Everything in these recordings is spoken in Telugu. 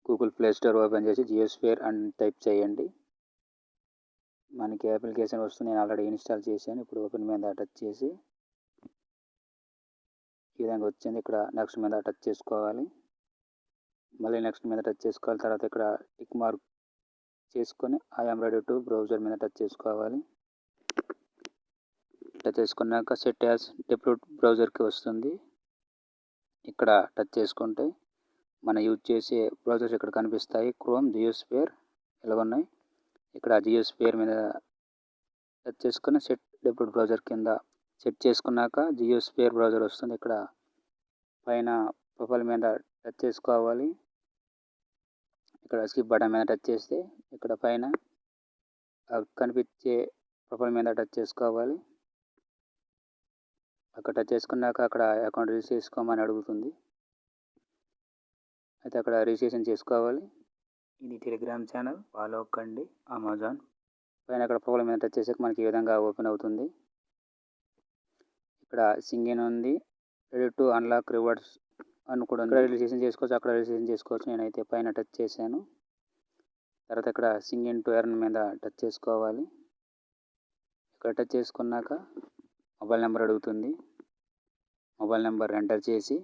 గూగుల్ ప్లే స్టోర్ ఓపెన్ చేసి జియోస్ఫియర్ అని టైప్ చేయండి. మనకి అప్లికేషన్ వస్తుంది. నేను ఆల్రెడీ ఇన్స్టాల్ చేశాను. ఇప్పుడు ఓపెన్ మీద టచ్ చేసి ఈ విధంగా వచ్చింది. ఇక్కడ నెక్స్ట్ మీద టచ్ చేసుకోవాలి. మళ్ళీ నెక్స్ట్ మీద టచ్ చేసుకోవాలి. తర్వాత ఇక్కడ టిక్ మార్క్ చేసుకొని ఐఎమ్ రెడీ టు బ్రౌజర్ మీద టచ్ చేసుకోవాలి. టచ్ చేసుకున్నాక సెట్ యాజ్ డిఫాల్ట్ బ్రౌజర్కి వస్తుంది. ఇక్కడ టచ్ చేసుకుంటే మనం యూజ్ చేసే బ్రౌజర్స్ ఇక్కడ కనిపిస్తాయి. క్రోమ్, జియోస్ఫియర్ ఇలా ఉన్నాయి. ఇక్కడ జియోస్ఫియర్ మీద టచ్ చేసుకుని సెట్ డిఫాల్ట్ బ్రౌజర్ కింద సెట్ చేసుకున్నాక జియోస్ఫియర్ బ్రౌజర్ వస్తుంది. ఇక్కడ పైన ప్రొఫైల్ మీద టచ్ చేసుకోవాలి. ఇక్కడ స్కిప్ బటన్ మీద టచ్ చేస్తే ఇక్కడ పైన కనిపించే ప్రొఫైల్ మీద టచ్ చేసుకోవాలి. అక్కడ టచ్ చేసుకున్నాక అక్కడ అకౌంట్ రిజిస్టర్ చేసుకోమని అడుగుతుంది. అయితే అక్కడ రిజిస్ట్రేషన్ చేసుకోవాలి. ఇది టెలిగ్రామ్ ఛానల్, ఫాలో అవ్వండి. అమెజాన్ పైన అక్కడ ప్రొఫైల్ మీద టచ్ చేసాక మనకి ఈ విధంగా ఓపెన్ అవుతుంది. ఇక్కడ సింగిన్ ఉంది. రెడీ టు అన్లాక్ రివార్డ్స్ అని కూడా ఇక్కడ రిజిస్ట్రేషన్ చేసుకోవచ్చు, అక్కడ రిజిస్ట్రేషన్ చేసుకోవచ్చు. నేనైతే పైన టచ్ చేశాను. తర్వాత ఇక్కడ సింగిన్ టు ఎర్న్ మీద టచ్ చేసుకోవాలి. ఇక్కడ టచ్ చేసుకున్నాక మొబైల్ నెంబర్ అడుగుతుంది. మొబైల్ నెంబర్ ఎంటర్ చేసి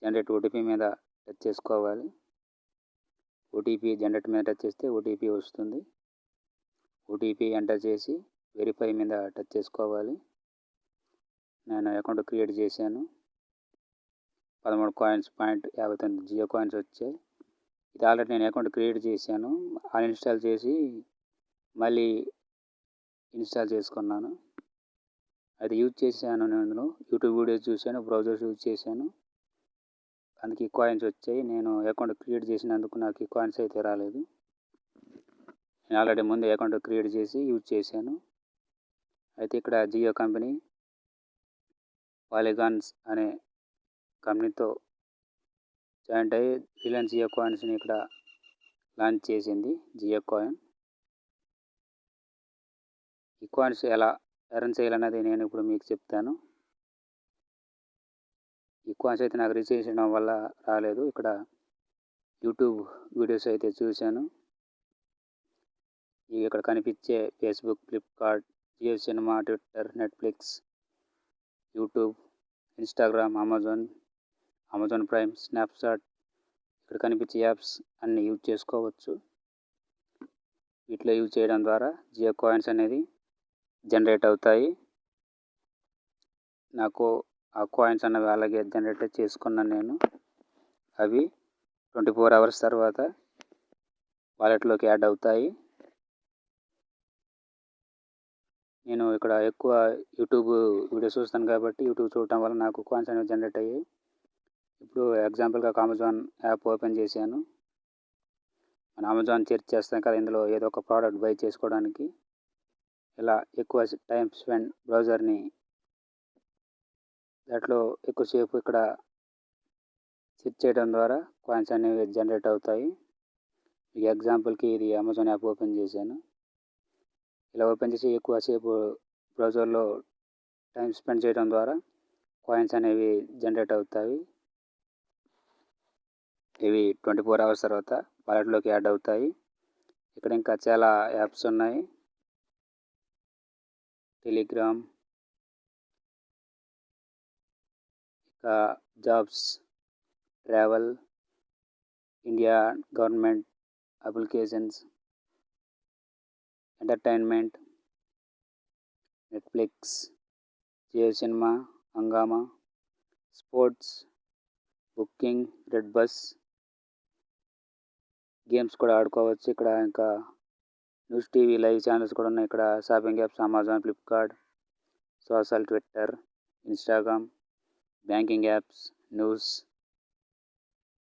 జనరేట్ ఓటీపీ మీద టచ్ చేసుకోవాలి. ఓటీపీ జనరేట్ మీద టచ్ చేస్తే ఓటీపీ వస్తుంది. ఓటీపీ ఎంటర్ చేసి వెరిఫై మీద టచ్ చేసుకోవాలి. నేను అకౌంట్ క్రియేట్ చేశాను. 13 కాయిన్స్ పాయింట్ 59 జియో కాయిన్స్ వచ్చాయి. ఇది ఆల్రెడీ నేను అకౌంట్ క్రియేట్ చేశాను. అన్ఇన్స్టాల్ చేసి మళ్ళీ ఇన్స్టాల్ చేసుకున్నాను. అది యూజ్ చేశాను. నేను యూట్యూబ్ వీడియోస్ చూశాను, బ్రౌజర్స్ యూజ్ చేశాను. అందుకే కాయిన్స్ వచ్చాయి. నేను అకౌంట్ క్రియేట్ చేసినందుకు నాకు ఈ కాయిన్స్ అయితే రాలేదు. నేను ఆల్రెడీ ముందే అకౌంట్ క్రియేట్ చేసి యూజ్ చేశాను. అయితే ఇక్కడ జియో కంపెనీ పాలిగాన్స్ అనే కంపెనీతో జాయింట్ అయ్యి రిలయన్స్ జియో కాయిన్స్ని ఇక్కడ లాంచ్ చేసింది. జియో కాయిన్. ఈ కాయిన్స్ ఎలా ఎర్న్ చేయాలన్నది నేను ఇప్పుడు మీకు చెప్తాను. ఈ కాయిన్స్ అయితే నాకు రీఛార్జ్ చేయడం వల్ల రాలేదు. ఇక్కడ యూట్యూబ్ వీడియోస్ అయితే చూశాను. ఇక్కడ కనిపించే Facebook, Flipkart, Jio Cinema, Twitter, Netflix, YouTube, Instagram, Amazon Prime, Snapchat, ఇక్కడ కనిపించే యాప్స్ అన్నీ యూజ్ చేసుకోవచ్చు. వీటిలో యూజ్ చేయడం ద్వారా జియో కాయిన్స్ అనేది జనరేట్ అవుతాయి. నాకు ఆ కాయిన్స్ అన్నవి అలాగే జనరేట్ చేసుకున్నాను నేను. అవి 24 అవర్స్ తర్వాత వాలెట్లోకి యాడ్ అవుతాయి. నేను ఇక్కడ ఎక్కువ యూట్యూబ్ వీడియోస్ చూస్తాను కాబట్టి యూట్యూబ్ చూడటం వల్ల నాకు కాయిన్స్ అనేవి జనరేట్ అయ్యాయి. ఇప్పుడు ఎగ్జాంపుల్గా అమెజాన్ యాప్ ఓపెన్ చేశాను. మన అమెజాన్ సెర్చ్ చేస్తాం కదా, ఇందులో ఏదో ఒక ప్రోడక్ట్ బై చేసుకోవడానికి ఇలా ఎక్కువ టైం స్పెండ్ బ్రౌజర్ని దాంట్లో ఎక్కువసేపు ఇక్కడ సెర్చ్ చేయడం ద్వారా కాయిన్స్ అనేవి జనరేట్ అవుతాయి. ఈ ఎగ్జాంపుల్కి ఇది అమెజాన్ యాప్ ఓపెన్ చేశాను. ఇలా ఓపెన్ చేసి ఎక్కువసేపు బ్రౌజర్లో టైం స్పెండ్ చేయడం ద్వారా కాయిన్స్ అనేవి జనరేట్ అవుతాయి. ఇవి 24 అవర్స్ తర్వాత వాలెట్లోకి యాడ్ అవుతాయి. ఇక్కడ ఇంకా చాలా యాప్స్ ఉన్నాయి. టెలిగ్రామ్, ఇంకా jobs, travel, India government applications, entertainment, Netflix, Jio cinema, Hungama, sports, booking, red bus, games కూడా ఆడుకోవచ్చు. ఇక్కడ ఇంకా న్యూస్ టీవీ లైవ్ ఛానల్స్ కూడా ఉన్నాయి. ఇక్కడ shopping apps Amazon, Flipkart, social, Twitter, Instagram, banking apps, news,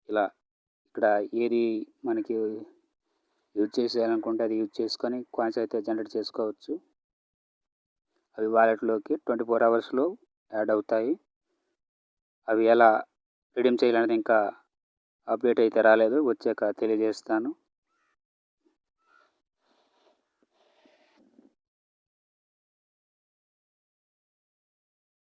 ఇలా ఇక్కడ ఏది మనకి యూజ్ చేసేయాలనుకుంటే అది యూజ్ చేసుకొని కాయిన్స్ అయితే జనరేట్ చేసుకోవచ్చు. అవి వాలెట్లోకి 24 అవర్స్లో యాడ్ అవుతాయి. అవి ఎలా రిడీమ్ చేయాలనేది ఇంకా అప్డేట్ అయితే రాలేదు, వచ్చాక తెలియజేస్తాను.